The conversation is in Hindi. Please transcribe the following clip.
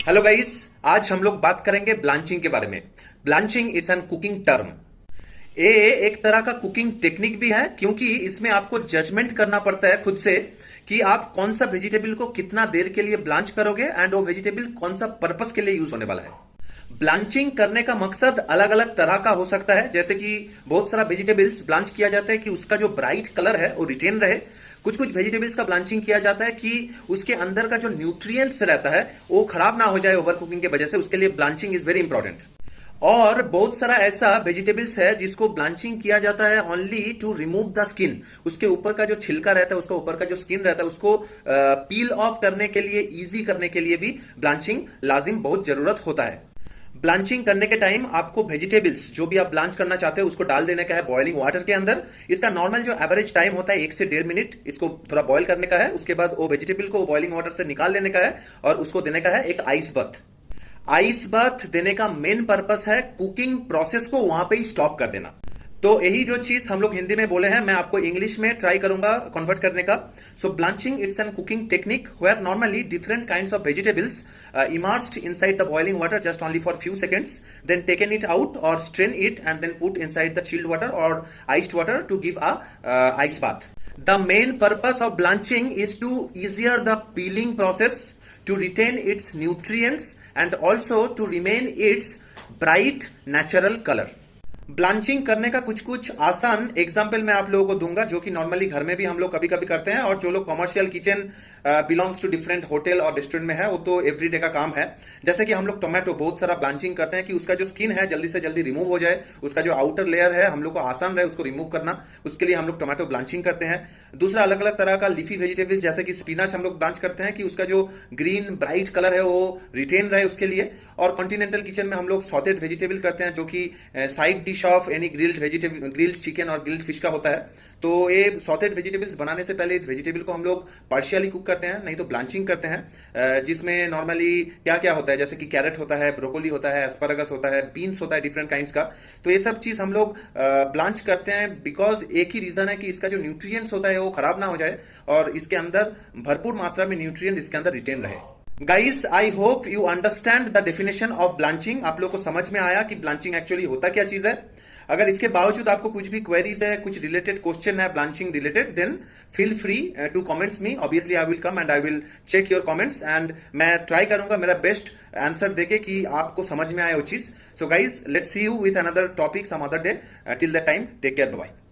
Hello guys. आज हम लोग बात करेंगे ब्लांचिंग के बारे में। Blanching it's an cooking term. ये एक तरह का कुकिंग टेक्निक भी है, क्योंकि इसमें आपको जजमेंट करना पड़ता है खुद से कि आप कौन सा वेजिटेबल को कितना देर के लिए ब्लांच करोगे एंड वो वेजिटेबल कौन सा पर्पस के लिए यूज होने वाला है। ब्लांचिंग करने का मकसद अलग अलग तरह का हो सकता है, जैसे कि बहुत सारा वेजिटेबल्स ब्लांच किया जाता है कि उसका जो ब्राइट कलर है वो रिटेन रहे। कुछ कुछ वेजिटेबल्स का ब्लांचिंग किया जाता है कि उसके अंदर का जो न्यूट्रिएंट्स रहता है वो खराब ना हो जाए ओवर कुकिंग की वजह से, उसके लिए ब्लांचिंग इज वेरी इंपॉर्टेंट। और बहुत सारा ऐसा वेजिटेबल्स है जिसको ब्लांचिंग किया जाता है only to remove the skin. उसके ऊपर का जो छिलका रहता है, उसका ऊपर का जो स्किन रहता है, उसको पील ऑफ करने के लिए, इजी करने के लिए भी ब्लांचिंग लाजिम बहुत जरूरत होता है। ब्लांचिंग करने के टाइम आपको वेजिटेबल्स जो भी आप ब्लांच करना चाहते हो उसको डाल देने का है बॉइलिंग वाटर के अंदर। इसका नॉर्मल जो एवरेज टाइम होता है 1 से 1.5 मिनट, इसको थोड़ा बॉईल करने का है। उसके बाद वो वेजिटेबल को बॉइलिंग वाटर से निकाल लेने का है और उसको देने का है एक आइस बाथ। आइस बाथ देने का मेन पर्पस है कुकिंग प्रोसेस को वहां पे ही स्टॉप कर देना। तो यही जो चीज हम लोग हिंदी में बोले हैं, मैं आपको इंग्लिश में ट्राई करूंगा कन्वर्ट करने का। So blanching it's an cooking technique where normally different kinds of vegetables immersed inside the boiling water just only for few seconds, then taken it out or strain it and then put inside the chilled water or iced water to give a ice bath. The main purpose of blanching is to easier the peeling process, to retain its nutrients and also to remain its bright natural color. Blanching करने का कुछ कुछ आसान एग्जाम्पल मैं आप लोगों को दूंगा, जो कि नॉर्मली घर में भी हम लोग कभी कभी करते हैं, और जो लोग commercial kitchen belongs to different hotel और रेस्टोरेंट में है वो तो एवरीडे का काम है। जैसे कि हम लोग टोमेटो बहुत सारा ब्लांचिंग करते हैं कि उसका जो स्किन है जल्दी से जल्दी रिमूव हो जाए, उसका जो आउटर लेयर है हम लोग को आसान रहे उसको रिमूव करना, उसके लिए हम लोग टोमेटो ब्लांचिंग करते हैं। दूसरा अलग अलग तरह का लीफी वेजिटेबल्स जैसे कि स्पिनच हम लोग ब्लांच करते हैं कि उसका जो ग्रीन ब्राइट कलर है वो रिटेन रहे उसके लिए। और कॉन्टिनेंटल किचन में हम लोग सॉटेड वेजिटेबल करते हैं जो कि side dish of any grilled vegetable, grilled chicken और ग्रिल्ड फिश का होता है। तो ये सॉटेड वेजिटेबल्स बनाने से पहले इस वेजिटेबल को हम लोग पार्शियली कुक करते हैं, नहीं तो ब्लांचिंग करते हैं, जिसमें नॉर्मली क्या क्या होता है, जैसे कि कैरेट होता है, ब्रोकोली होता है, एस्पारागस होता है, बीन्स होता है डिफरेंट काइंड्स का। तो ये सब चीज हम लोग ब्लांच करते हैं बिकॉज एक ही रीजन है कि इसका जो न्यूट्रिएंट्स होता है वो खराब ना हो जाए और इसके अंदर भरपूर मात्रा में न्यूट्रिएंट इसके अंदर रिटेन रहे। Guys, I hope you understand the definition of blanching. आप लोग को समझ में आया कि ब्लांचिंग एक्चुअली होता क्या चीज है। अगर इसके बावजूद आपको कुछ भी क्वेरीज है, कुछ रिलेटेड क्वेश्चन है blanching related, then feel free to comments me. Obviously I will come and I will check your comments and मैं ट्राई करूंगा मेरा बेस्ट आंसर देके कि आपको समझ में आए वो चीज। So guys, let's see you with another topic some other day. Till the time, take care, bye.